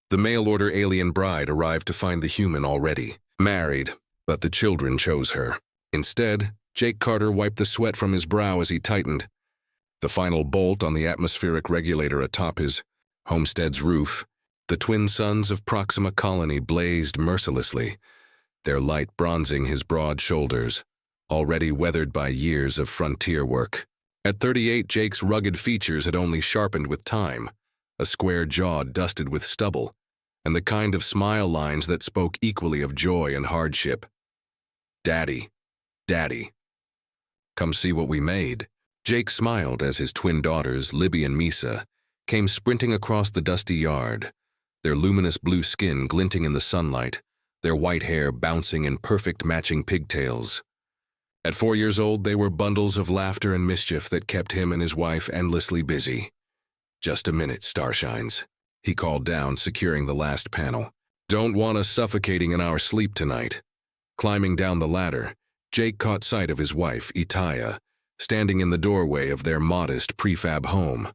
The mail-order alien bride arrived to find the human already married, but the children chose her. Instead, Jake Carter wiped the sweat from his brow as he tightened the final bolt on the atmospheric regulator atop his homestead's roof. The twin suns of Proxima Colony blazed mercilessly, their light bronzing his broad shoulders, already weathered by years of frontier work. At 38, Jake's rugged features had only sharpened with time, a square jaw dusted with stubble, and the kind of smile lines that spoke equally of joy and hardship. "Daddy, Daddy, come see what we made." Jake smiled as his twin daughters, Libby and Misa, came sprinting across the dusty yard, their luminous blue skin glinting in the sunlight, their white hair bouncing in perfect matching pigtails. At 4 years old, they were bundles of laughter and mischief that kept him and his wife endlessly busy. "Just a minute, Starshines," he called down, securing the last panel. "Don't want us suffocating in our sleep tonight." Climbing down the ladder, Jake caught sight of his wife, Itaya, standing in the doorway of their modest prefab home.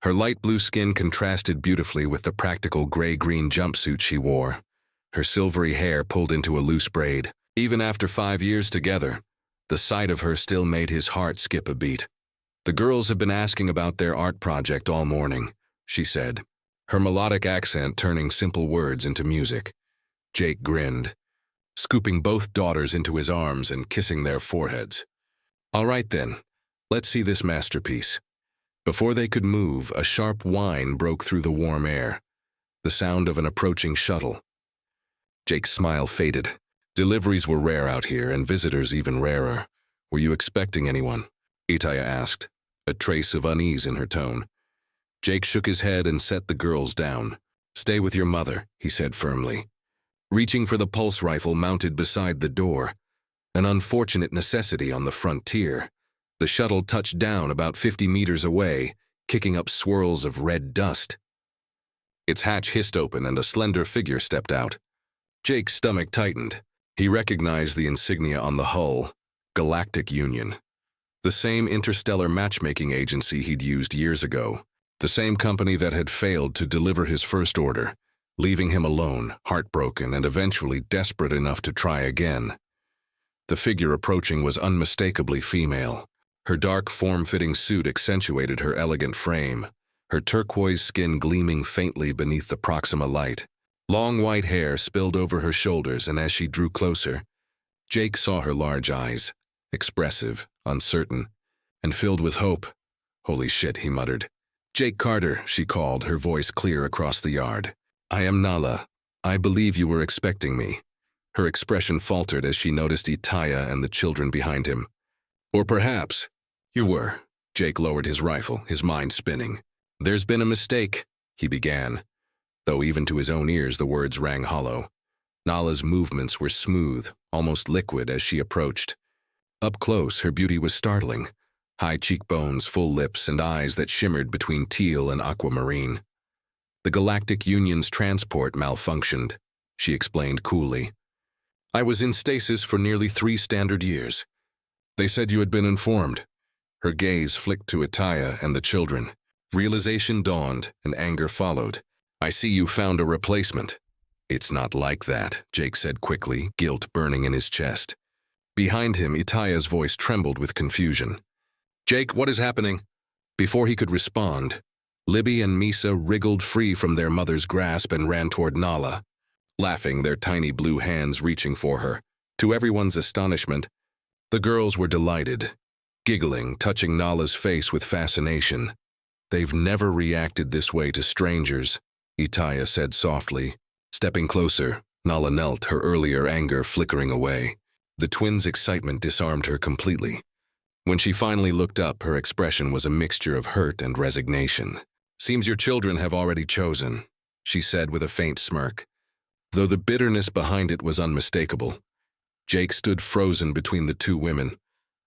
Her light blue skin contrasted beautifully with the practical gray-green jumpsuit she wore, her silvery hair pulled into a loose braid. Even after 5 years together, the sight of her still made his heart skip a beat. "The girls have been asking about their art project all morning," she said, her melodic accent turning simple words into music. Jake grinned, scooping both daughters into his arms and kissing their foreheads. "All right then, let's see this masterpiece." Before they could move, a sharp whine broke through the warm air, the sound of an approaching shuttle. Jake's smile faded. Deliveries were rare out here, and visitors even rarer. "Were you expecting anyone?" Itaya asked, a trace of unease in her tone. Jake shook his head and set the girls down. "Stay with your mother," he said firmly. Reaching for the pulse rifle mounted beside the door, an unfortunate necessity on the frontier, the shuttle touched down about 50 meters away, kicking up swirls of red dust. Its hatch hissed open and a slender figure stepped out. Jake's stomach tightened. He recognized the insignia on the hull, Galactic Union. The same interstellar matchmaking agency he'd used years ago. The same company that had failed to deliver his first order, leaving him alone, heartbroken, and eventually desperate enough to try again. The figure approaching was unmistakably female. Her dark, form-fitting suit accentuated her elegant frame, her turquoise skin gleaming faintly beneath the Proxima light. Long white hair spilled over her shoulders, and as she drew closer, Jake saw her large eyes, expressive, uncertain, and filled with hope. "Holy shit," he muttered. "Jake Carter," she called, her voice clear across the yard. "I am Nala. I believe you were expecting me." Her expression faltered as she noticed Itaya and the children behind him. "Or perhaps you were." Jake lowered his rifle, his mind spinning. "There's been a mistake," he began, though even to his own ears the words rang hollow. Nala's movements were smooth, almost liquid as she approached. Up close, her beauty was startling. High cheekbones, full lips, and eyes that shimmered between teal and aquamarine. "The Galactic Union's transport malfunctioned," she explained coolly. "I was in stasis for nearly 3 standard years. They said you had been informed." Her gaze flicked to Itaya and the children. Realization dawned, and anger followed. "I see you found a replacement." "It's not like that," Jake said quickly, guilt burning in his chest. Behind him, Itaya's voice trembled with confusion. "Jake, what is happening?" Before he could respond, Libby and Misa wriggled free from their mother's grasp and ran toward Nala, laughing, their tiny blue hands reaching for her. To everyone's astonishment, the girls were delighted, giggling, touching Nala's face with fascination. "They've never reacted this way to strangers," Itaya said softly. Stepping closer, Nala knelt, her earlier anger flickering away. The twins' excitement disarmed her completely. When she finally looked up, her expression was a mixture of hurt and resignation. "Seems your children have already chosen," she said with a faint smirk, though the bitterness behind it was unmistakable. Jake stood frozen between the two women,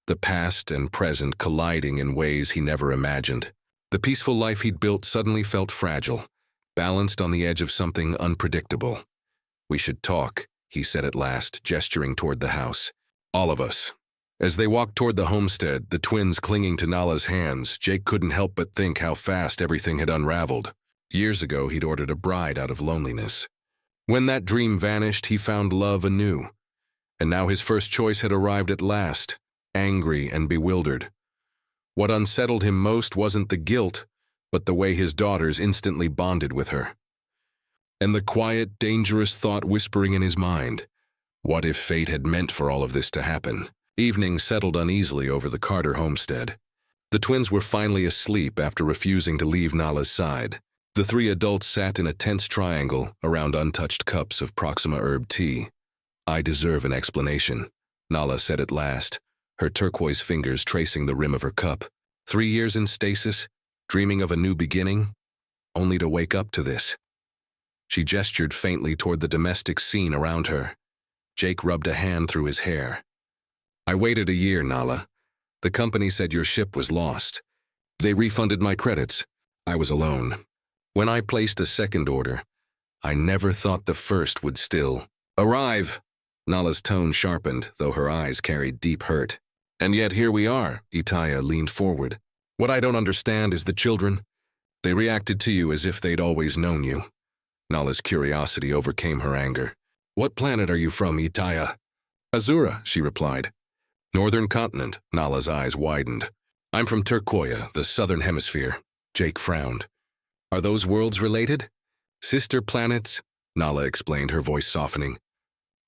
the past and present colliding in ways he never imagined. The peaceful life he'd built suddenly felt fragile, balanced on the edge of something unpredictable. "We should talk," he said at last, gesturing toward the house. "All of us." As they walked toward the homestead, the twins clinging to Nala's hands, Jake couldn't help but think how fast everything had unraveled. Years ago, he'd ordered a bride out of loneliness. When that dream vanished, he found love anew. And now his first choice had arrived at last, angry and bewildered. What unsettled him most wasn't the guilt, but the way his daughters instantly bonded with her. And the quiet, dangerous thought whispering in his mind, what if fate had meant for all of this to happen? Evening settled uneasily over the Carter homestead. The twins were finally asleep after refusing to leave Nala's side. The three adults sat in a tense triangle around untouched cups of Proxima herb tea. "I deserve an explanation," Nala said at last, her turquoise fingers tracing the rim of her cup. 3 years in stasis, dreaming of a new beginning, only to wake up to this. She gestured faintly toward the domestic scene around her. Jake rubbed a hand through his hair. "I waited a year, Nala. The company said your ship was lost. They refunded my credits. I was alone. When I placed a second order, I never thought the first would still arrive." Nala's tone sharpened, though her eyes carried deep hurt. "And yet here we are," Itaya leaned forward. "What I don't understand is the children. They reacted to you as if they'd always known you." Nala's curiosity overcame her anger. "What planet are you from, Itaya?" "Azura," she replied. "Northern continent," Nala's eyes widened. "I'm from Turquoia, the southern hemisphere." Jake frowned. "Are those worlds related?" "Sister planets," Nala explained, her voice softening.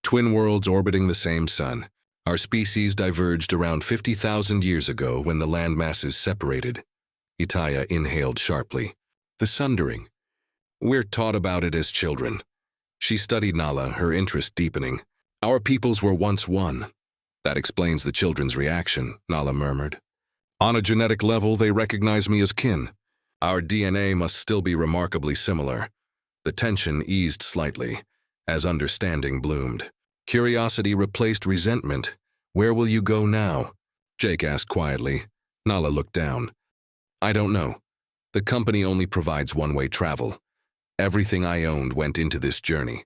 "Twin worlds orbiting the same sun. Our species diverged around 50,000 years ago when the landmasses separated." Itaya inhaled sharply. "The sundering. We're taught about it as children." She studied Nala, her interest deepening. "Our peoples were once one." "That explains the children's reaction," Nala murmured. "On a genetic level, they recognize me as kin. Our DNA must still be remarkably similar." The tension eased slightly, as understanding bloomed. Curiosity replaced resentment. "Where will you go now?" Jake asked quietly. Nala looked down. "I don't know. The company only provides one-way travel. Everything I owned went into this journey."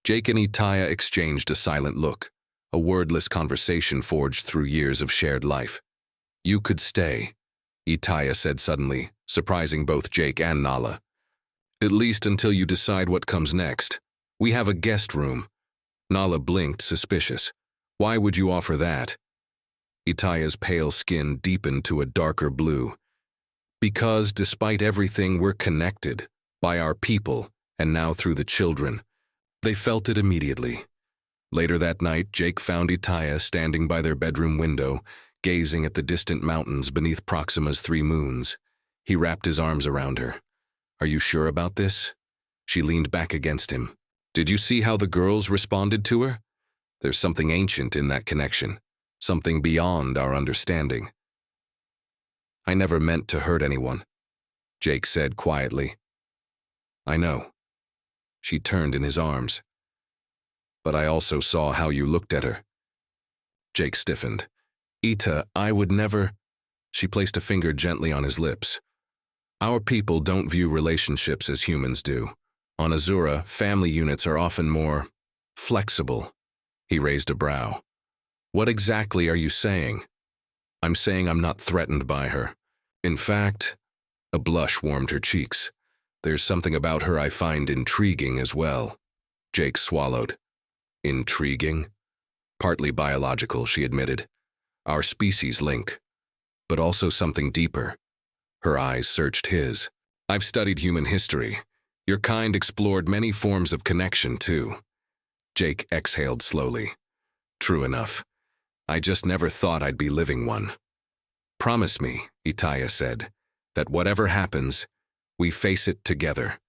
Jake and Itaya exchanged a silent look, a wordless conversation forged through years of shared life. "You could stay," Itaya said suddenly, surprising both Jake and Nala. "At least until you decide what comes next. We have a guest room." Nala blinked, suspicious. "Why would you offer that?" Itaya's pale skin deepened to a darker blue. "Because despite everything, we're connected, by our people, and now through the children." They felt it immediately. Later that night, Jake found Itaya standing by their bedroom window, gazing at the distant mountains beneath Proxima's 3 moons. He wrapped his arms around her. "Are you sure about this?" She leaned back against him. "Did you see how the girls responded to her? There's something ancient in that connection, something beyond our understanding." "I never meant to hurt anyone," Jake said quietly. "I know." She turned in his arms. "But I also saw how you looked at her." Jake stiffened. "Ita, I would never—" She placed a finger gently on his lips. "Our people don't view relationships as humans do. On Azura, family units are often more flexible." He raised a brow. "What exactly are you saying?" "I'm saying I'm not threatened by her. In fact," a blush warmed her cheeks, "there's something about her I find intriguing as well." Jake swallowed. "Intriguing?" "Partly biological," she admitted. "Our species link, but also something deeper." Her eyes searched his. "I've studied human history. Your kind explored many forms of connection, too." Jake exhaled slowly. "True enough. I just never thought I'd be living one." "Promise me," Itaya said, "that whatever happens, we face it together."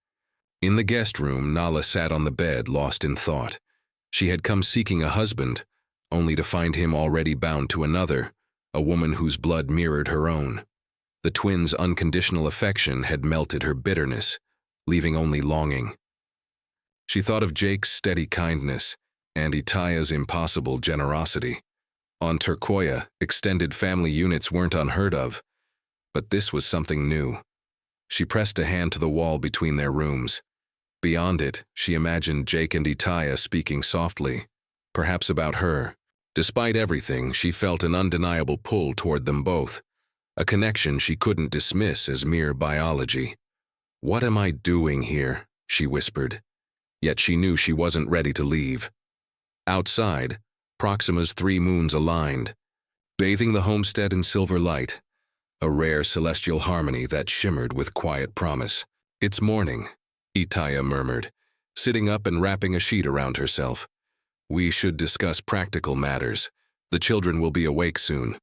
In the guest room, Nala sat on the bed, lost in thought. She had come seeking a husband, only to find him already bound to another, a woman whose blood mirrored her own. The twins' unconditional affection had melted her bitterness, leaving only longing. She thought of Jake's steady kindness and Itaya's impossible generosity. On Turquoia, extended family units weren't unheard of, but this was something new. She pressed a hand to the wall between their rooms. Beyond it, she imagined Jake and Itaya speaking softly, perhaps about her. Despite everything, she felt an undeniable pull toward them both, a connection she couldn't dismiss as mere biology. "What am I doing here?" she whispered. Yet she knew she wasn't ready to leave. Outside, Proxima's 3 moons aligned, bathing the homestead in silver light, a rare celestial harmony that shimmered with quiet promise. "It's morning," Itaya murmured, sitting up and wrapping a sheet around herself. "We should discuss practical matters. The children will be awake soon."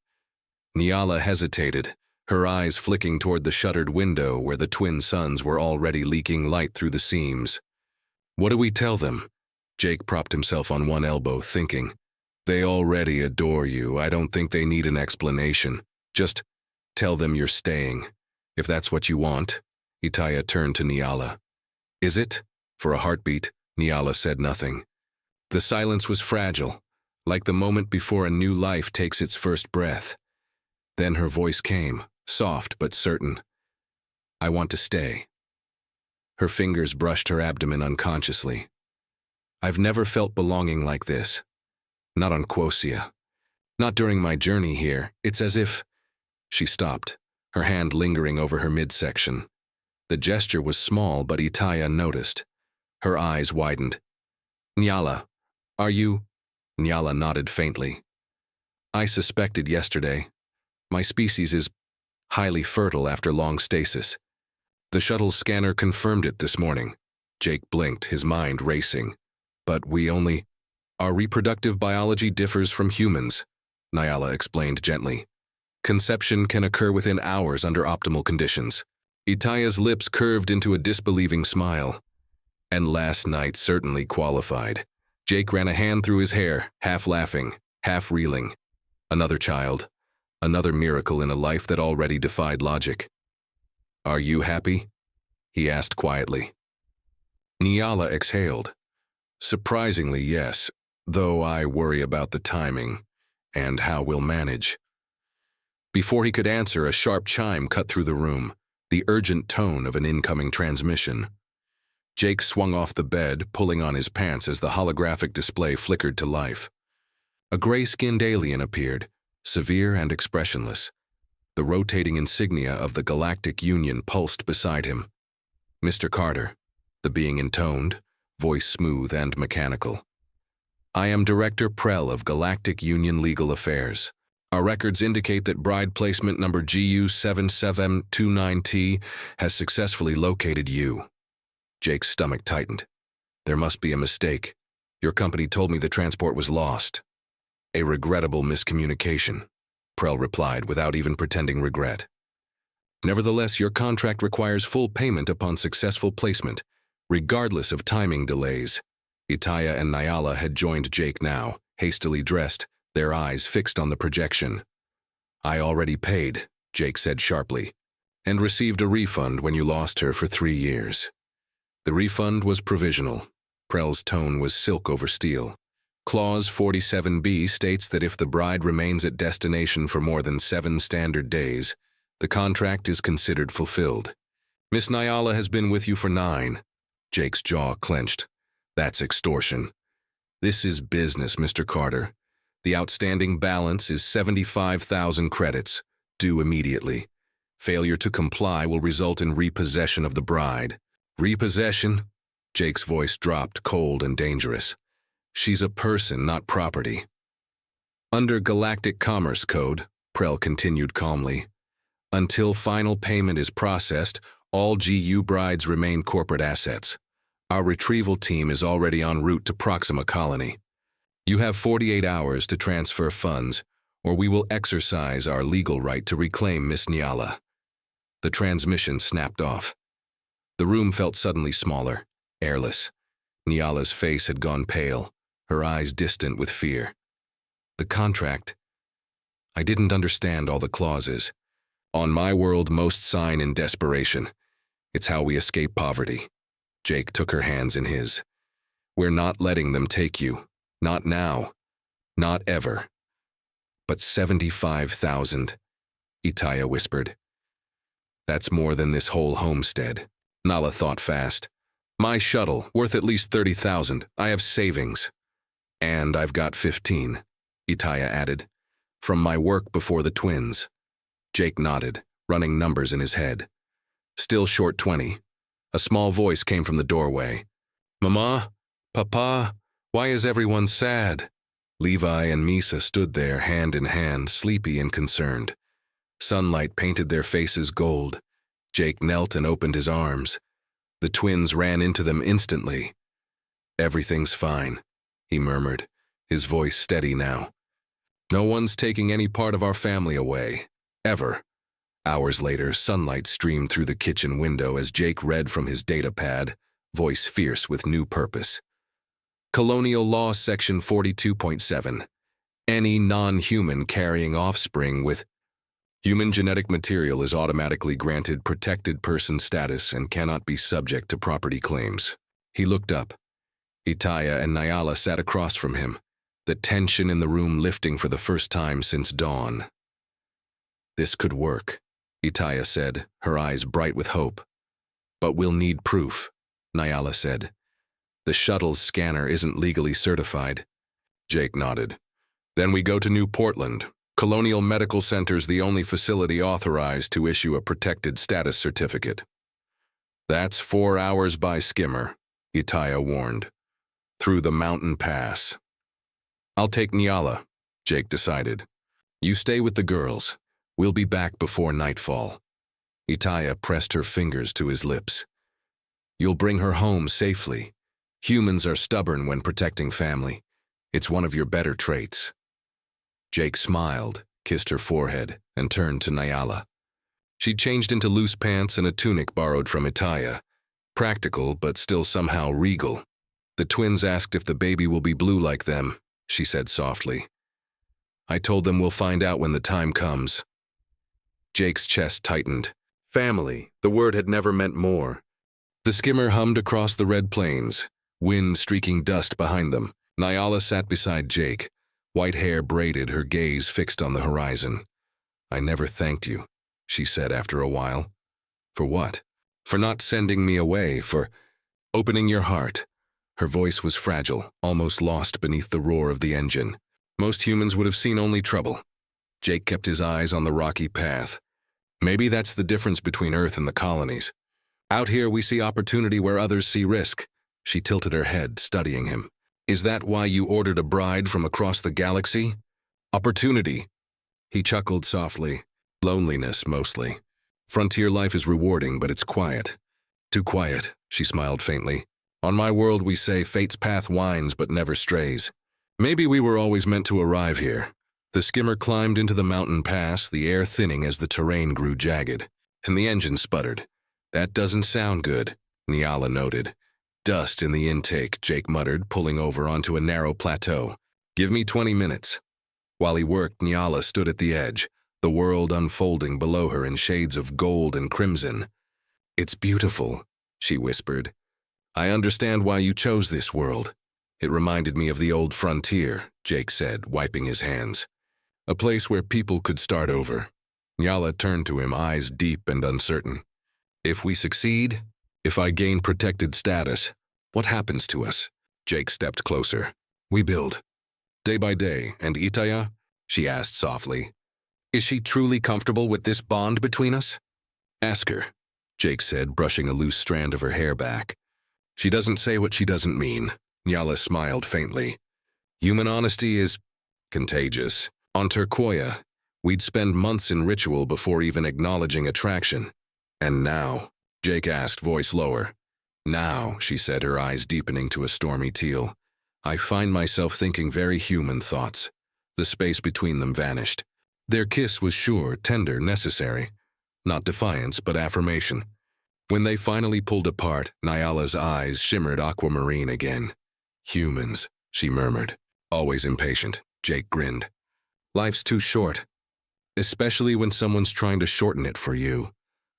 Nyala hesitated, her eyes flicking toward the shuttered window where the twin suns were already leaking light through the seams. "What do we tell them?" Jake propped himself on one elbow, thinking. "They already adore you. I don't think they need an explanation. Just tell them you're staying, if that's what you want." Itaya turned to Nyala. "Is it?" For a heartbeat, Nyala said nothing. The silence was fragile, like the moment before a new life takes its first breath. Then her voice came, soft but certain. "I want to stay." Her fingers brushed her abdomen unconsciously. "I've never felt belonging like this. Not on Quosia. Not during my journey here. It's as if—" She stopped, her hand lingering over her midsection. The gesture was small, but Itaya noticed. Her eyes widened. "Nyala, are you—" Nyala nodded faintly. "I suspected yesterday. My species is highly fertile after long stasis. The shuttle's scanner confirmed it this morning." Jake blinked, his mind racing. "But our reproductive biology differs from humans," Nyala explained gently. "Conception can occur within hours under optimal conditions." Itaya's lips curved into a disbelieving smile. "And last night certainly qualified." Jake ran a hand through his hair, half laughing, half reeling. Another child. Another miracle in a life that already defied logic. "Are you happy?" he asked quietly. Nyala exhaled. "Surprisingly, yes, though I worry about the timing and how we'll manage." Before he could answer, a sharp chime cut through the room, the urgent tone of an incoming transmission. Jake swung off the bed, pulling on his pants as the holographic display flickered to life. A gray-skinned alien appeared, severe and expressionless. The rotating insignia of the Galactic Union pulsed beside him. "Mr. Carter," the being intoned, voice smooth and mechanical. "I am Director Prell of Galactic Union Legal Affairs. Our records indicate that bride placement number GU7729T has successfully located you." Jake's stomach tightened. "There must be a mistake. Your company told me the transport was lost." "A regrettable miscommunication," Prell replied without even pretending regret. "Nevertheless, your contract requires full payment upon successful placement, regardless of timing delays." Itaya and Nyala had joined Jake now, hastily dressed, their eyes fixed on the projection. "I already paid," Jake said sharply, "and received a refund when you lost her for 3 years." The refund was provisional. Prell's tone was silk over steel. Clause 47B states that if the bride remains at destination for more than 7 standard days, the contract is considered fulfilled. "Miss Nyala has been with you for 9. Jake's jaw clenched. "That's extortion." "This is business, Mr. Carter. The outstanding balance is 75,000 credits, due immediately. Failure to comply will result in repossession of the bride." "Repossession?" Jake's voice dropped, cold and dangerous. "She's a person, not property." "Under Galactic Commerce Code," Prell continued calmly, "until final payment is processed, all GU brides remain corporate assets. Our retrieval team is already en route to Proxima Colony. You have 48 hours to transfer funds, or we will exercise our legal right to reclaim Miss Nyala." The transmission snapped off. The room felt suddenly smaller, airless. Nyala's face had gone pale, her eyes distant with fear. "The contract. I didn't understand all the clauses. On my world, most sign in desperation. It's how we escape poverty." Jake took her hands in his. "We're not letting them take you. Not now. Not ever." "But 75,000, Itaya whispered. "That's more than this whole homestead." Nala thought fast. "My shuttle, worth at least 30,000. I have savings." "And I've got 15, Itaya added. "From my work before the twins." Jake nodded, running numbers in his head. "Still short 20. A small voice came from the doorway. "Mama? Papa? Why is everyone sad?" Levi and Misa stood there, hand in hand, sleepy and concerned. Sunlight painted their faces gold. Jake knelt and opened his arms. The twins ran into them instantly. "Everything's fine," he murmured, his voice steady now. "No one's taking any part of our family away. Ever." Hours later, sunlight streamed through the kitchen window as Jake read from his data pad, voice fierce with new purpose. Colonial Law Section 42.7. Any non-human carrying offspring with human genetic material is automatically granted protected person status and cannot be subject to property claims. He looked up. Itaya and Nyala sat across from him, the tension in the room lifting for the first time since dawn. "This could work," Itaya said, her eyes bright with hope. "But we'll need proof," Nyala said. "The shuttle's scanner isn't legally certified." Jake nodded. "Then we go to New Portland. Colonial Medical Center's the only facility authorized to issue a protected status certificate." "That's 4 hours by skimmer," Itaya warned. "Through the mountain pass." "I'll take Nyala," Jake decided. "You stay with the girls. We'll be back before nightfall." Itaya pressed her fingers to his lips. "You'll bring her home safely. Humans are stubborn when protecting family. It's one of your better traits." Jake smiled, kissed her forehead, and turned to Nyala. She'd changed into loose pants and a tunic borrowed from Itaya. Practical, but still somehow regal. "The twins asked if the baby will be blue like them," she said softly. "I told them we'll find out when the time comes." Jake's chest tightened. Family, the word had never meant more. The skimmer hummed across the red plains, wind streaking dust behind them. Nyala sat beside Jake, white hair braided, her gaze fixed on the horizon. "I never thanked you," she said after a while. "For what?" "For not sending me away, for opening your heart." Her voice was fragile, almost lost beneath the roar of the engine. Most humans would have seen only trouble. Jake kept his eyes on the rocky path. "Maybe that's the difference between Earth and the colonies. Out here we see opportunity where others see risk." She tilted her head, studying him. "Is that why you ordered a bride from across the galaxy?" "Opportunity." He chuckled softly. "Loneliness, mostly. Frontier life is rewarding, but it's quiet." "Too quiet," she smiled faintly. "On my world we say fate's path winds but never strays. Maybe we were always meant to arrive here." The skimmer climbed into the mountain pass, the air thinning as the terrain grew jagged, and the engine sputtered. "That doesn't sound good," Nyala noted. "Dust in the intake," Jake muttered, pulling over onto a narrow plateau. "Give me 20 minutes." While he worked, Nyala stood at the edge, the world unfolding below her in shades of gold and crimson. "It's beautiful," she whispered. "I understand why you chose this world." "It reminded me of the old frontier," Jake said, wiping his hands. "A place where people could start over." Nyala turned to him, eyes deep and uncertain. "If we succeed, if I gain protected status, what happens to us?" Jake stepped closer. "We build. Day by day, and Itaya?" she asked softly. "Is she truly comfortable with this bond between us?" "Ask her," Jake said, brushing a loose strand of her hair back. "She doesn't say what she doesn't mean." Nyala smiled faintly. "Human honesty is contagious. On Turquoia, we'd spend months in ritual before even acknowledging attraction. And now?" Jake asked, voice lower. "Now," she said, her eyes deepening to a stormy teal, "I find myself thinking very human thoughts." The space between them vanished. Their kiss was sure, tender, necessary. Not defiance, but affirmation. When they finally pulled apart, Nyala's eyes shimmered aquamarine again. "Humans," she murmured. "Always impatient." Jake grinned. "Life's too short. Especially when someone's trying to shorten it for you."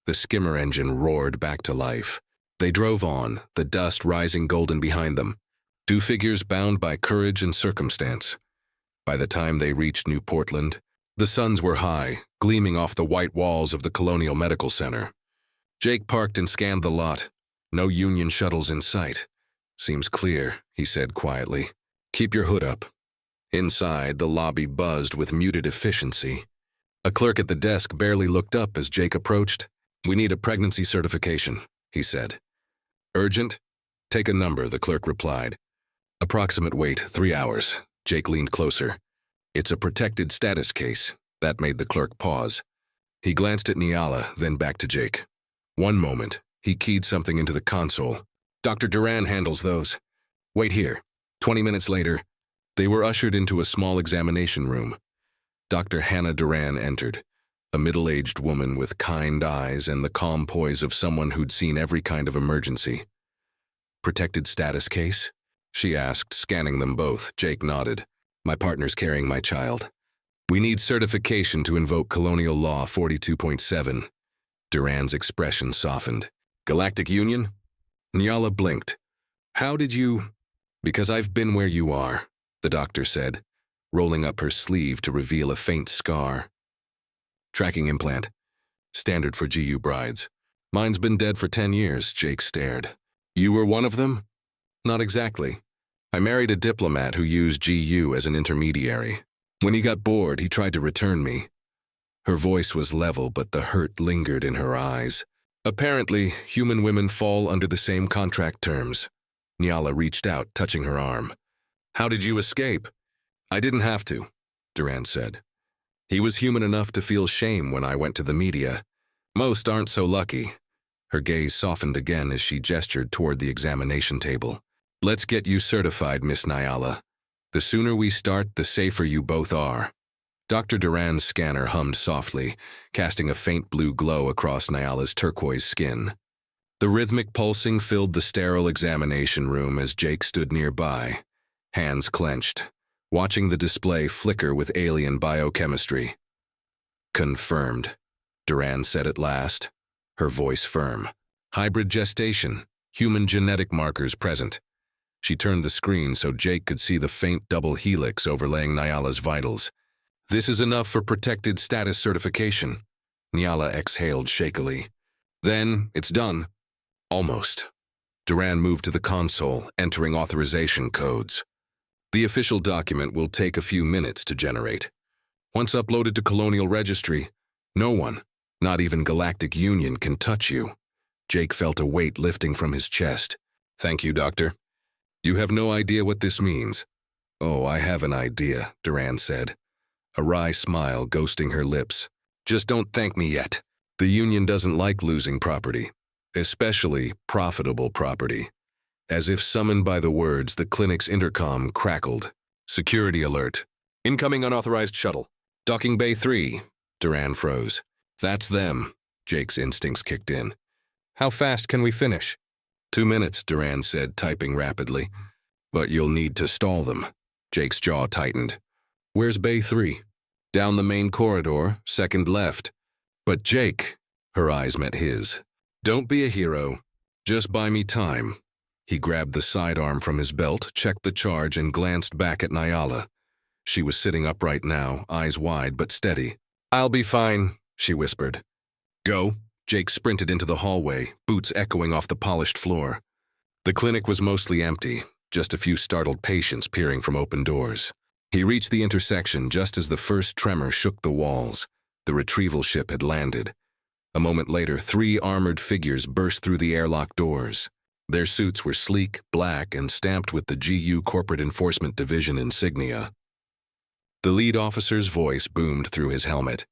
The skimmer engine roared back to life. They drove on, the dust rising golden behind them. Two figures bound by courage and circumstance. By the time they reached New Portland, the suns were high, gleaming off the white walls of the Colonial Medical Center. Jake parked and scanned the lot. No Union shuttles in sight. "Seems clear," he said quietly. "Keep your hood up." Inside, the lobby buzzed with muted efficiency. A clerk at the desk barely looked up as Jake approached. "We need a pregnancy certification," he said. Urgent? Take a number, the clerk replied. Approximate wait, 3 hours. Jake leaned closer. It's a protected status case. That made the clerk pause. He glanced at Nyala, then back to Jake. One moment. He keyed something into the console. Dr. Duran handles those. Wait here. 20 minutes later, they were ushered into a small examination room. Dr. Hannah Duran entered, a middle-aged woman with kind eyes and the calm poise of someone who'd seen every kind of emergency. Protected status case? She asked, scanning them both. Jake nodded. My partner's carrying my child. We need certification to invoke Colonial Law 42.7. Duran's expression softened. Galactic Union? Nyala blinked. How did you... Because I've been where you are, the doctor said, rolling up her sleeve to reveal a faint scar. Tracking implant. Standard for GU brides. Mine's been dead for 10 years, Jake stared. You were one of them? Not exactly. I married a diplomat who used GU as an intermediary. When he got bored, he tried to return me. Her voice was level, but the hurt lingered in her eyes. Apparently, human women fall under the same contract terms. Nyala reached out, touching her arm. How did you escape? I didn't have to, Duran said. He was human enough to feel shame when I went to the media. Most aren't so lucky. Her gaze softened again as she gestured toward the examination table. Let's get you certified, Miss Nyala. The sooner we start, the safer you both are. Dr. Duran's scanner hummed softly, casting a faint blue glow across Nyala's turquoise skin. The rhythmic pulsing filled the sterile examination room as Jake stood nearby, hands clenched, watching the display flicker with alien biochemistry. Confirmed, Duran said at last, her voice firm. Hybrid gestation, human genetic markers present. She turned the screen so Jake could see the faint double helix overlaying Nyala's vitals. This is enough for protected status certification. Nyala exhaled shakily. Then, it's done. Almost. Duran moved to the console, entering authorization codes. The official document will take a few minutes to generate. Once uploaded to Colonial Registry, no one, not even Galactic Union, can touch you. Jake felt a weight lifting from his chest. Thank you, Doctor. You have no idea what this means. Oh, I have an idea, Duran said, a wry smile ghosting her lips. Just don't thank me yet. The Union doesn't like losing property, especially profitable property. As if summoned by the words, the clinic's intercom crackled. Security alert. Incoming unauthorized shuttle. Docking Bay 3. Duran froze. That's them. Jake's instincts kicked in. How fast can we finish? 2 minutes, Duran said, typing rapidly. But you'll need to stall them. Jake's jaw tightened. Where's Bay 3? Down the main corridor, second left. But Jake, her eyes met his. Don't be a hero. Just buy me time. He grabbed the sidearm from his belt, checked the charge, and glanced back at Nyala. She was sitting upright now, eyes wide but steady. I'll be fine, she whispered. Go. Jake sprinted into the hallway, boots echoing off the polished floor. The clinic was mostly empty, just a few startled patients peering from open doors. He reached the intersection just as the first tremor shook the walls. The retrieval ship had landed. A moment later, 3 armored figures burst through the airlock doors. Their suits were sleek, black, and stamped with the GU Corporate Enforcement Division insignia. The lead officer's voice boomed through his helmet.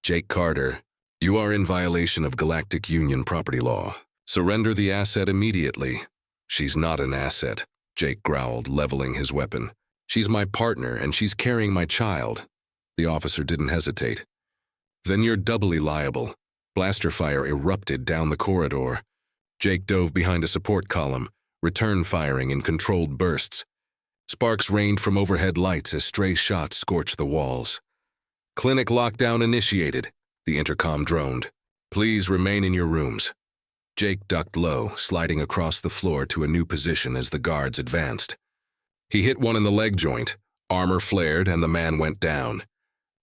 Jake Carter, you are in violation of Galactic Union property law. Surrender the asset immediately. She's not an asset, Jake growled, leveling his weapon. She's my partner, and she's carrying my child. The officer didn't hesitate. Then you're doubly liable. Blaster fire erupted down the corridor. Jake dove behind a support column, return firing in controlled bursts. Sparks rained from overhead lights as stray shots scorched the walls. Clinic lockdown initiated, the intercom droned. Please remain in your rooms. Jake ducked low, sliding across the floor to a new position as the guards advanced. He hit one in the leg joint, armor flared, and the man went down.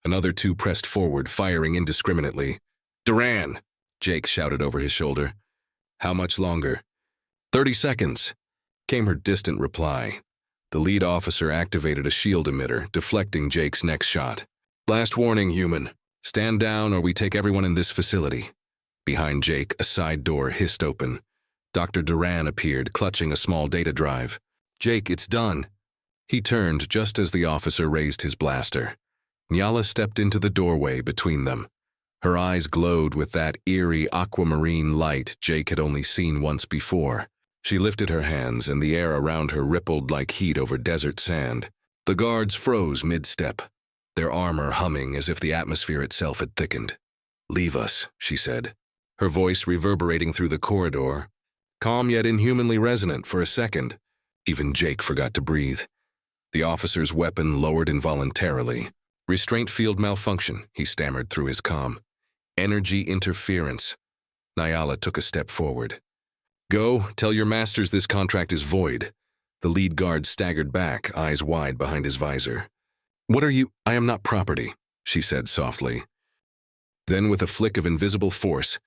Another 2 pressed forward, firing indiscriminately. Duran! Jake shouted over his shoulder. How much longer? 30 seconds, came her distant reply. The lead officer activated a shield emitter, deflecting Jake's next shot. Last warning, human. Stand down or we take everyone in this facility. Behind Jake, a side door hissed open. Dr. Duran appeared, clutching a small data drive. "Jake, it's done." He turned just as the officer raised his blaster. Nyala stepped into the doorway between them. Her eyes glowed with that eerie aquamarine light Jake had only seen once before. She lifted her hands, and the air around her rippled like heat over desert sand. The guards froze mid-step, their armor humming as if the atmosphere itself had thickened. "Leave us," she said, her voice reverberating through the corridor, calm yet inhumanly resonant for a second. Even Jake forgot to breathe. The officer's weapon lowered involuntarily. "Restraint field malfunction," he stammered through his comm. "Energy interference." Nyala took a step forward. "Go, tell your masters this contract is void." The lead guard staggered back, eyes wide behind his visor. "What are you—" "I am not property," she said softly. Then, with a flick of invisible force,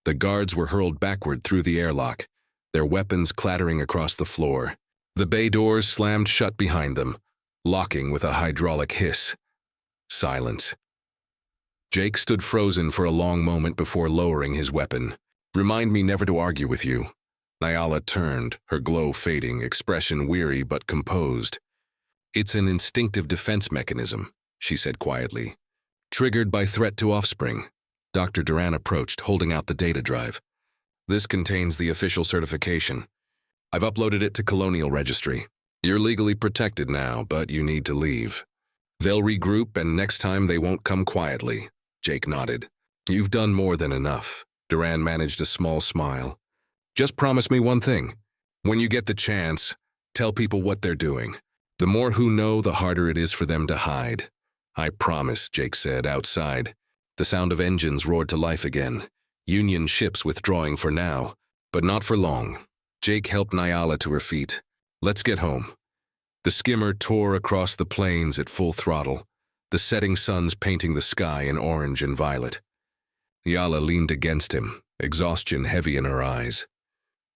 the guards were hurled backward through the airlock, their weapons clattering across the floor. The bay doors slammed shut behind them, locking with a hydraulic hiss. Silence. Jake stood frozen for a long moment before lowering his weapon. "Remind me never to argue with you." Nyala turned, her glow fading, expression weary but composed. "It's an instinctive defense mechanism," she said quietly. "Triggered by threat to offspring." Dr. Duran approached, holding out the data drive. "This contains the official certification. I've uploaded it to Colonial Registry. You're legally protected now, but you need to leave. They'll regroup, and next time they won't come quietly." Jake nodded. "You've done more than enough." Duran managed a small smile. "Just promise me one thing. When you get the chance, tell people what they're doing. The more who know, the harder it is for them to hide." "I promise," Jake said, outside. The sound of engines roared to life again. Union ships withdrawing for now, but not for long. Jake helped Nyala to her feet. "Let's get home." The skimmer tore across the plains at full throttle, the setting suns painting the sky in orange and violet. Nyala leaned against him, exhaustion heavy in her eyes.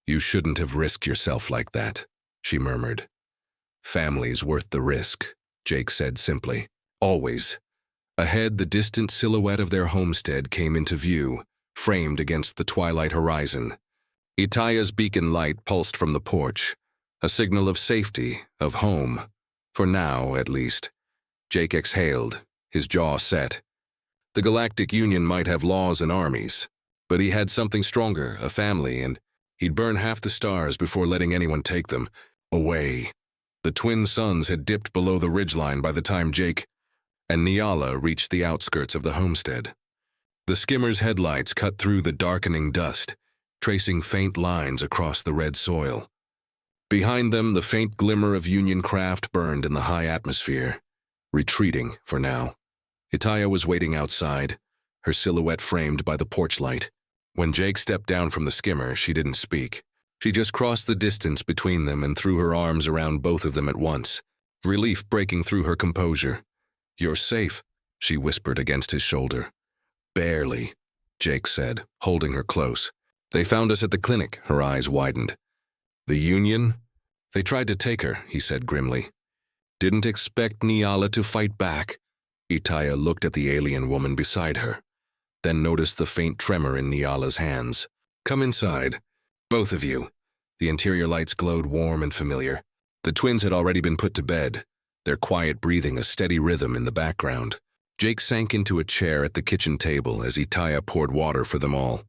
"You shouldn't have risked yourself like that," she murmured. "Family's worth the risk," Jake said simply. "Always." Ahead, the distant silhouette of their homestead came into view, framed against the twilight horizon. Itaya's beacon light pulsed from the porch, a signal of safety, of home. For now, at least. Jake exhaled, his jaw set. The Galactic Union might have laws and armies, but he had something stronger, a family, and he'd burn half the stars before letting anyone take them away. The twin suns had dipped below the ridgeline by the time Jake and Nyala reached the outskirts of the homestead. The skimmer's headlights cut through the darkening dust, tracing faint lines across the red soil. Behind them, the faint glimmer of Union craft burned in the high atmosphere, retreating for now. Itaya was waiting outside, her silhouette framed by the porch light. When Jake stepped down from the skimmer, she didn't speak. She just crossed the distance between them and threw her arms around both of them at once, relief breaking through her composure. "You're safe," she whispered against his shoulder. "Barely," Jake said, holding her close. "They found us at the clinic," her eyes widened. "The Union?" "They tried to take her," he said grimly. "Didn't expect Nyala to fight back." Itaya looked at the alien woman beside her, then noticed the faint tremor in Nyala's hands. "Come inside. Both of you." The interior lights glowed warm and familiar. The twins had already been put to bed, their quiet breathing a steady rhythm in the background. Jake sank into a chair at the kitchen table as Itaya poured water for them all.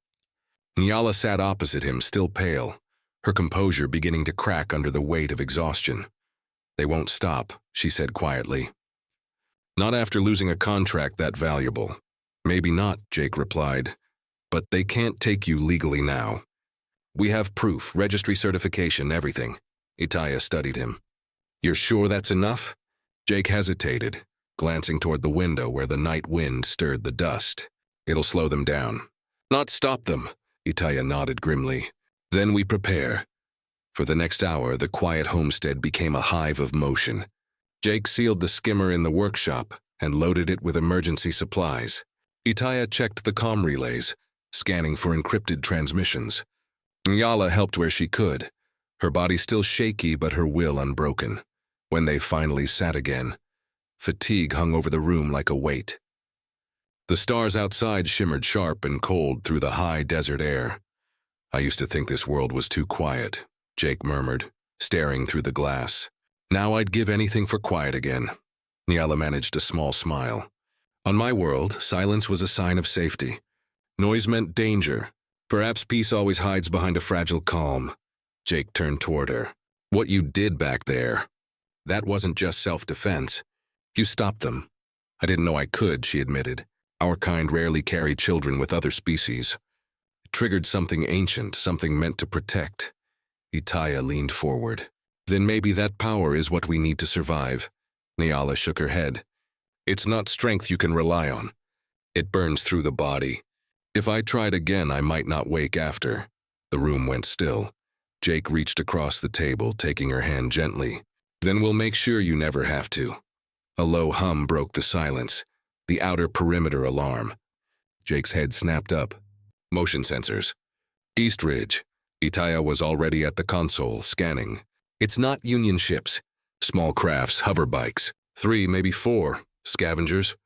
Nyala sat opposite him, still pale, her composure beginning to crack under the weight of exhaustion. "They won't stop," she said quietly. "Not after losing a contract that valuable." "Maybe not," Jake replied, "but they can't take you legally now. We have proof, registry certification, everything." Itaya studied him. "You're sure that's enough?" Jake hesitated, glancing toward the window where the night wind stirred the dust. "It'll slow them down." "Not stop them," Itaya nodded grimly. "Then we prepare." For the next hour, the quiet homestead became a hive of motion. Jake sealed the skimmer in the workshop and loaded it with emergency supplies. Itaya checked the comm relays, scanning for encrypted transmissions. Nyala helped where she could, her body still shaky but her will unbroken. When they finally sat again, fatigue hung over the room like a weight. The stars outside shimmered sharp and cold through the high desert air. I used to think this world was too quiet, Jake murmured, staring through the glass. Now I'd give anything for quiet again. Nyala managed a small smile. On my world, silence was a sign of safety. Noise meant danger. Perhaps peace always hides behind a fragile calm. Jake turned toward her. What you did back there, that wasn't just self-defense. You stopped them. I didn't know I could, she admitted. Our kind rarely carry children with other species. It triggered something ancient, something meant to protect. Itaya leaned forward. Then maybe that power is what we need to survive. Nyala shook her head. It's not strength you can rely on. It burns through the body. If I tried again, I might not wake after. The room went still. Jake reached across the table, taking her hand gently. Then we'll make sure you never have to. A low hum broke the silence, the outer perimeter alarm. Jake's head snapped up. Motion sensors. East Ridge. Itaya was already at the console, scanning. It's not Union ships. Small crafts, hover bikes. 3, maybe 4. Scavengers?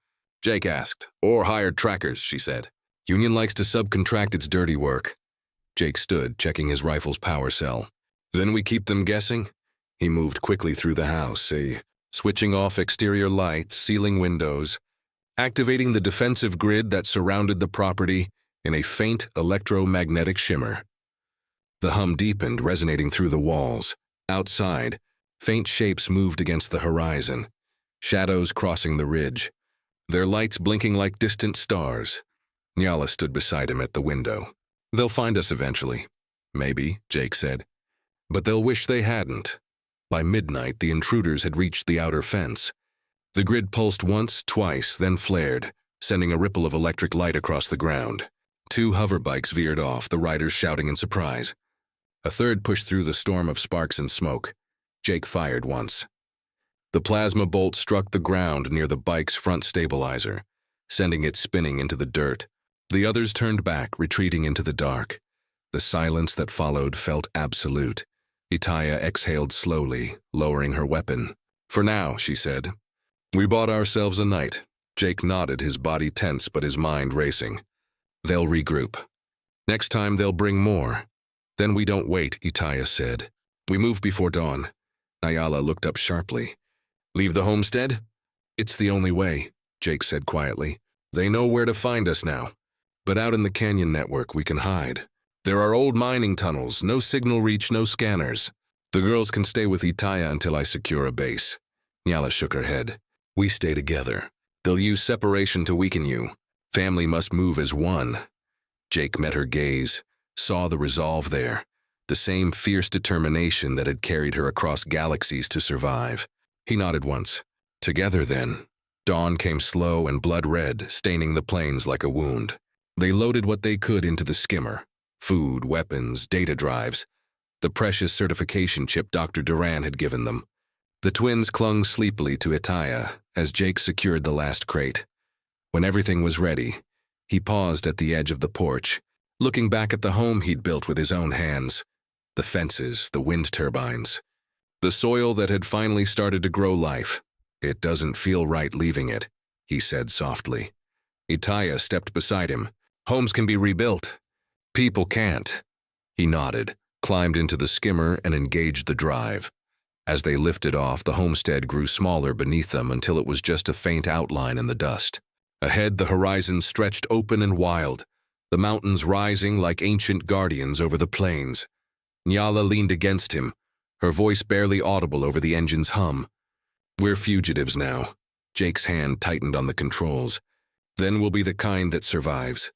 Jake asked. Or hired trackers, she said. Union likes to subcontract its dirty work. Jake stood, checking his rifle's power cell. Then we keep them guessing? He moved quickly through the house, switching off exterior lights, sealing windows, activating the defensive grid that surrounded the property in a faint electromagnetic shimmer. The hum deepened, resonating through the walls. Outside, faint shapes moved against the horizon, shadows crossing the ridge, their lights blinking like distant stars. Nyala stood beside him at the window. They'll find us eventually. Maybe, Jake said. But they'll wish they hadn't. By midnight, the intruders had reached the outer fence. The grid pulsed once, twice, then flared, sending a ripple of electric light across the ground. 2 hover bikes veered off, the riders shouting in surprise. A third pushed through the storm of sparks and smoke. Jake fired once. The plasma bolt struck the ground near the bike's front stabilizer, sending it spinning into the dirt. The others turned back, retreating into the dark. The silence that followed felt absolute. Itaya exhaled slowly, lowering her weapon. For now, she said. We bought ourselves a night. Jake nodded, his body tense but his mind racing. They'll regroup. Next time they'll bring more. Then we don't wait, Itaya said. We move before dawn. Nyala looked up sharply. Leave the homestead? It's the only way, Jake said quietly. They know where to find us now. But out in the canyon network, we can hide. There are old mining tunnels, no signal reach, no scanners. The girls can stay with Itaya until I secure a base. Nyala shook her head. We stay together. They'll use separation to weaken you. Family must move as one. Jake met her gaze, saw the resolve there, the same fierce determination that had carried her across galaxies to survive. He nodded once. Together then. Dawn came slow and blood red, staining the plains like a wound. They loaded what they could into the skimmer. Food, weapons, data drives. The precious certification chip Dr. Duran had given them. The twins clung sleepily to Itaya as Jake secured the last crate. When everything was ready, he paused at the edge of the porch, looking back at the home he'd built with his own hands. The fences, the wind turbines. The soil that had finally started to grow life. It doesn't feel right leaving it, he said softly. Itaya stepped beside him. Homes can be rebuilt. People can't. He nodded, climbed into the skimmer and engaged the drive. As they lifted off, the homestead grew smaller beneath them until it was just a faint outline in the dust. Ahead, the horizon stretched open and wild, the mountains rising like ancient guardians over the plains. Nyala leaned against him, her voice barely audible over the engine's hum. We're fugitives now. Jake's hand tightened on the controls. Then we'll be the kind that survives.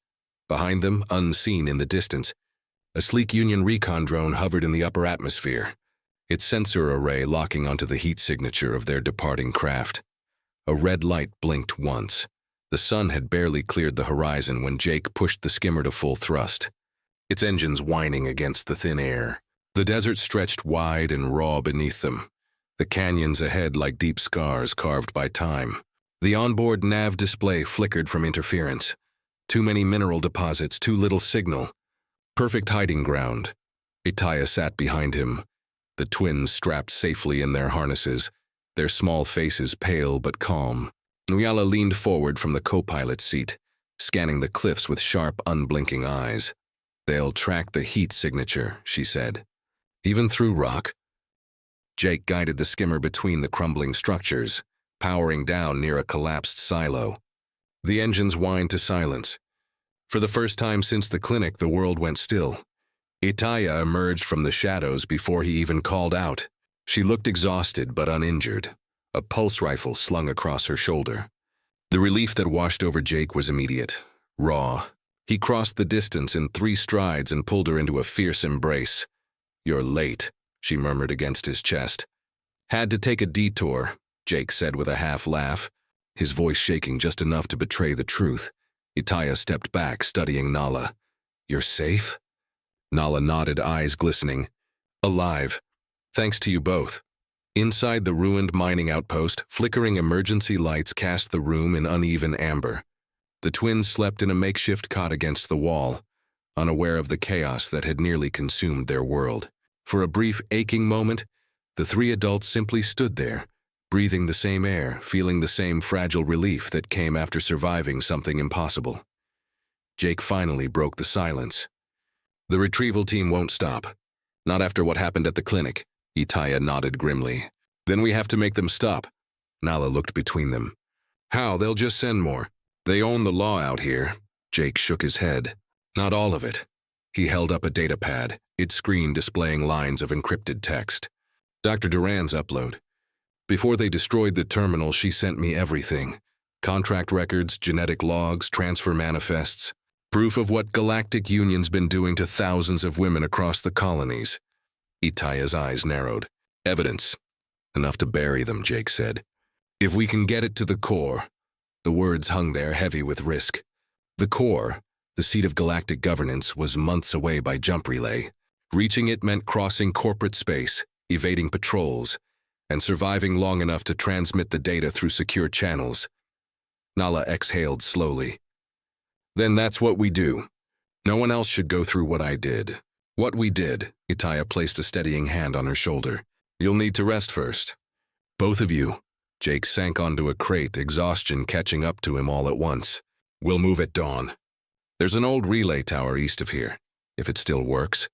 Behind them, unseen in the distance, a sleek Union recon drone hovered in the upper atmosphere, its sensor array locking onto the heat signature of their departing craft. A red light blinked once. The sun had barely cleared the horizon when Jake pushed the skimmer to full thrust, its engines whining against the thin air. The desert stretched wide and raw beneath them, the canyons ahead like deep scars carved by time. The onboard nav display flickered from interference. Too many mineral deposits, too little signal. Perfect hiding ground. Itaya sat behind him, the twins strapped safely in their harnesses, their small faces pale but calm. Nyala leaned forward from the co-pilot seat, scanning the cliffs with sharp, unblinking eyes. They'll track the heat signature, she said. Even through rock? Jake guided the skimmer between the crumbling structures, powering down near a collapsed silo. The engines whined to silence. For the first time since the clinic, the world went still. Itaya emerged from the shadows before he even called out. She looked exhausted but uninjured, a pulse rifle slung across her shoulder. The relief that washed over Jake was immediate, raw. He crossed the distance in 3 strides and pulled her into a fierce embrace. "You're late," she murmured against his chest. "Had to take a detour," Jake said with a half laugh, his voice shaking just enough to betray the truth. Itaya stepped back, studying Nala. "You're safe?" Nala nodded, eyes glistening. "Alive. Thanks to you both." Inside the ruined mining outpost, flickering emergency lights cast the room in uneven amber. The twins slept in a makeshift cot against the wall, unaware of the chaos that had nearly consumed their world. For a brief, aching moment, the 3 adults simply stood there, breathing the same air, feeling the same fragile relief that came after surviving something impossible. Jake finally broke the silence. "The retrieval team won't stop. Not after what happened at the clinic," Itaya nodded grimly. "Then we have to make them stop." Nala looked between them. "How? They'll just send more. They own the law out here." Jake shook his head. "Not all of it." He held up a data pad, its screen displaying lines of encrypted text. "Dr. Duran's upload. Before they destroyed the terminal, she sent me everything. Contract records, genetic logs, transfer manifests. Proof of what Galactic Union's been doing to thousands of women across the colonies." Itaya's eyes narrowed. "Evidence. Enough to bury them," Jake said. "If we can get it to the core." The words hung there, heavy with risk. The core, the seat of galactic governance, was months away by jump relay. Reaching it meant crossing corporate space, evading patrols, and surviving long enough to transmit the data through secure channels. Nala exhaled slowly. "Then that's what we do. No one else should go through what I did." "What we did," Itaya placed a steadying hand on her shoulder. "You'll need to rest first. Both of you." Jake sank onto a crate, exhaustion catching up to him all at once. "We'll move at dawn. There's an old relay tower east of here, if it still works.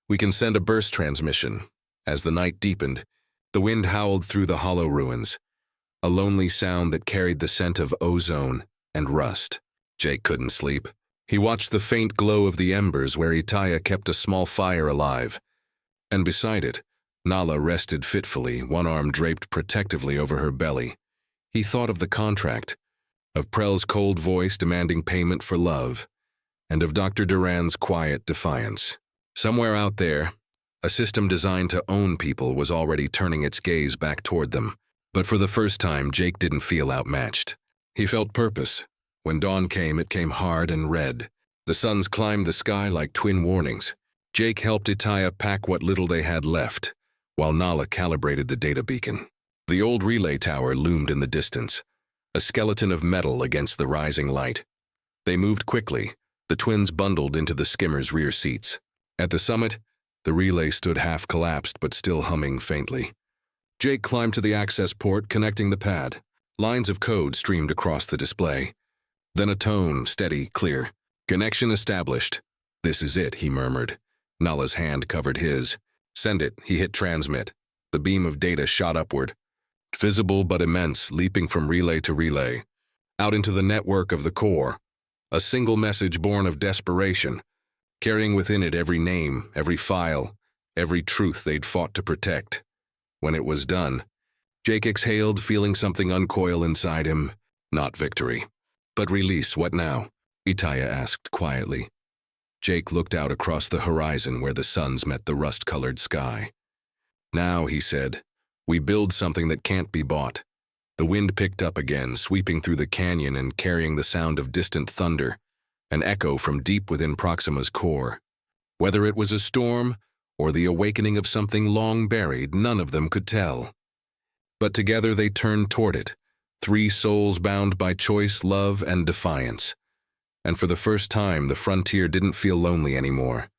We can send a burst transmission." As the night deepened, the wind howled through the hollow ruins, a lonely sound that carried the scent of ozone and rust. Jake couldn't sleep. He watched the faint glow of the embers where Itaya kept a small fire alive, and beside it, Nala rested fitfully, one arm draped protectively over her belly. He thought of the contract, of Prell's cold voice demanding payment for love, and of Dr. Duran's quiet defiance. Somewhere out there, a system designed to own people was already turning its gaze back toward them. But for the first time, Jake didn't feel outmatched. He felt purpose. When dawn came, it came hard and red. The suns climbed the sky like twin warnings. Jake helped Itaya pack what little they had left, while Nala calibrated the data beacon. The old relay tower loomed in the distance, a skeleton of metal against the rising light. They moved quickly, the twins bundled into the skimmer's rear seats. At the summit, the relay stood half-collapsed but still humming faintly. Jake climbed to the access port, connecting the pad. Lines of code streamed across the display. Then a tone, steady, clear. "Connection established." "This is it," he murmured. Nala's hand covered his. "Send it." He hit transmit. The beam of data shot upward, visible but immense, leaping from relay to relay, out into the network of the core. A single message born of desperation, carrying within it every name, every file, every truth they'd fought to protect. When it was done, Jake exhaled, feeling something uncoil inside him. Not victory, but release. "What now?" Itaya asked quietly. Jake looked out across the horizon where the suns met the rust-colored sky. "Now," he said, "we build something that can't be bought." The wind picked up again, sweeping through the canyon and carrying the sound of distant thunder, an echo from deep within Proxima's core. Whether it was a storm or the awakening of something long buried, none of them could tell. But together they turned toward it, 3 souls bound by choice, love, and defiance. And for the first time, the frontier didn't feel lonely anymore.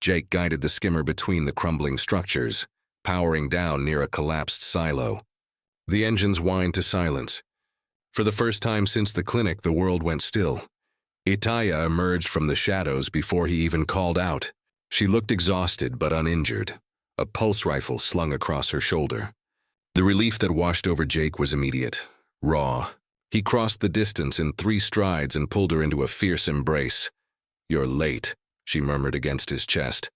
Jake guided the skimmer between the crumbling structures, powering down near a collapsed silo. The engines whined to silence. For the first time since the clinic, the world went still. Itaya emerged from the shadows before he even called out. She looked exhausted but uninjured, a pulse rifle slung across her shoulder. The relief that washed over Jake was immediate, raw. He crossed the distance in 3 strides and pulled her into a fierce embrace. "You're late," she murmured against his chest.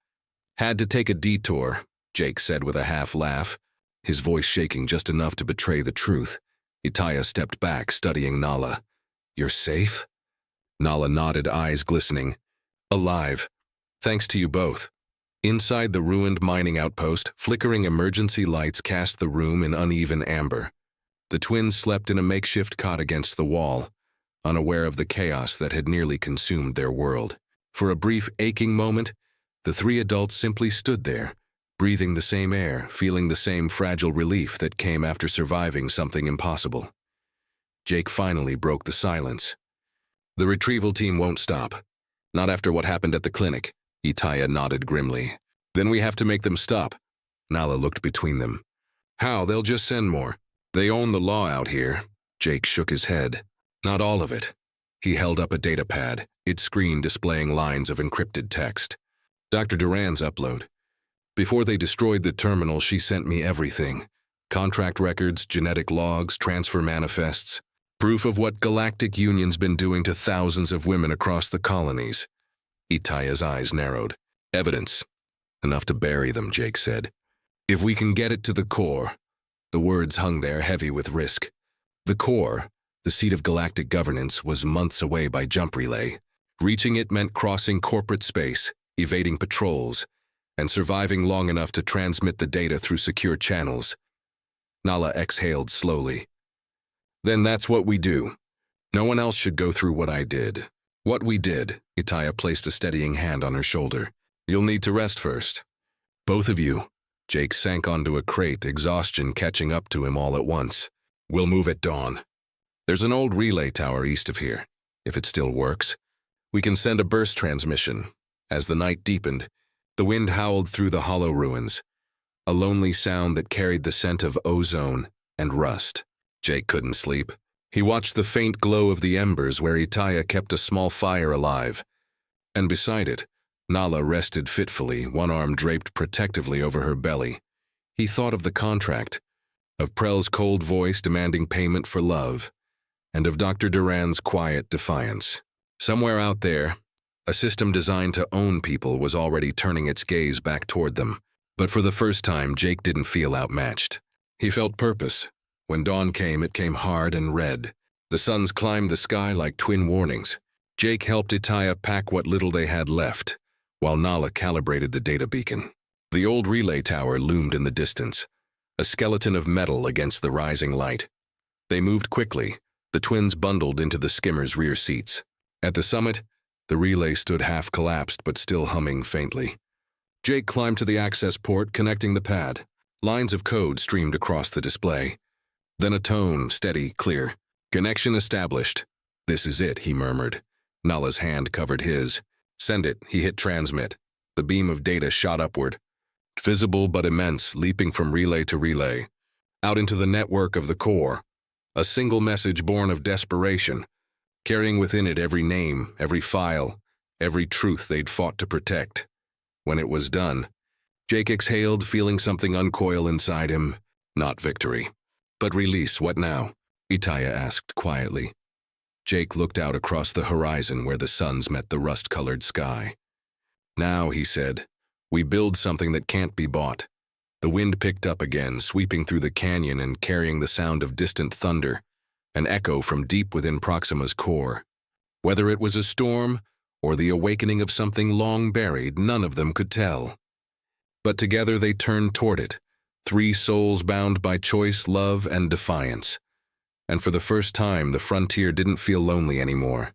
"Had to take a detour," Jake said with a half laugh, his voice shaking just enough to betray the truth. Itaya stepped back, studying Nala. "You're safe?" Nala nodded, eyes glistening. "Alive. Thanks to you both." Inside the ruined mining outpost, flickering emergency lights cast the room in uneven amber. The twins slept in a makeshift cot against the wall, unaware of the chaos that had nearly consumed their world. For a brief, aching moment, the 3 adults simply stood there, breathing the same air, feeling the same fragile relief that came after surviving something impossible. Jake finally broke the silence. "The retrieval team won't stop. Not after what happened at the clinic," Itaya nodded grimly. "Then we have to make them stop." Nala looked between them. "How? They'll just send more. They own the law out here." Jake shook his head. "Not all of it." He held up a data pad, its screen displaying lines of encrypted text. "Dr. Duran's upload. Before they destroyed the terminal, she sent me everything. Contract records, genetic logs, transfer manifests. Proof of what Galactic Union's been doing to thousands of women across the colonies." Itaya's eyes narrowed. "Evidence. Enough to bury them," Jake said. "If we can get it to the core." The words hung there heavy with risk. The core, the seat of galactic governance, was months away by jump relay. Reaching it meant crossing corporate space, evading patrols, and surviving long enough to transmit the data through secure channels. Nala exhaled slowly. "Then that's what we do. No one else should go through what I did." "What we did," Itaya placed a steadying hand on her shoulder. "You'll need to rest first. Both of you." Jake sank onto a crate, exhaustion catching up to him all at once. "We'll move at dawn. There's an old relay tower east of here, if it still works. We can send a burst transmission." As the night deepened, the wind howled through the hollow ruins, a lonely sound that carried the scent of ozone and rust. Jake couldn't sleep. He watched the faint glow of the embers where Itaya kept a small fire alive, and beside it, Nala rested fitfully, one arm draped protectively over her belly. He thought of the contract, of Prell's cold voice demanding payment for love, and of Dr. Duran's quiet defiance. Somewhere out there, a system designed to own people was already turning its gaze back toward them. But for the first time, Jake didn't feel outmatched. He felt purpose. When dawn came, it came hard and red. The suns climbed the sky like twin warnings. Jake helped Itaya pack what little they had left, while Nala calibrated the data beacon. The old relay tower loomed in the distance, a skeleton of metal against the rising light. They moved quickly, the twins bundled into the skimmer's rear seats. At the summit, the relay stood half-collapsed but still humming faintly. Jake climbed to the access port, connecting the pad. Lines of code streamed across the display. Then a tone, steady, clear. "Connection established." "This is it," he murmured. Nala's hand covered his. "Send it." He hit transmit. The beam of data shot upward, visible but immense, leaping from relay to relay, out into the network of the core. A single message born of desperation, carrying within it every name, every file, every truth they'd fought to protect. When it was done, Jake exhaled, feeling something uncoil inside him. Not victory, but release. "What now?" Itaya asked quietly. Jake looked out across the horizon where the suns met the rust-colored sky. "Now," he said, "we build something that can't be bought." The wind picked up again, sweeping through the canyon and carrying the sound of distant thunder, an echo from deep within Proxima's core. Whether it was a storm or the awakening of something long buried, none of them could tell. But together they turned toward it, 3 souls bound by choice, love, and defiance. And for the first time, the frontier didn't feel lonely anymore.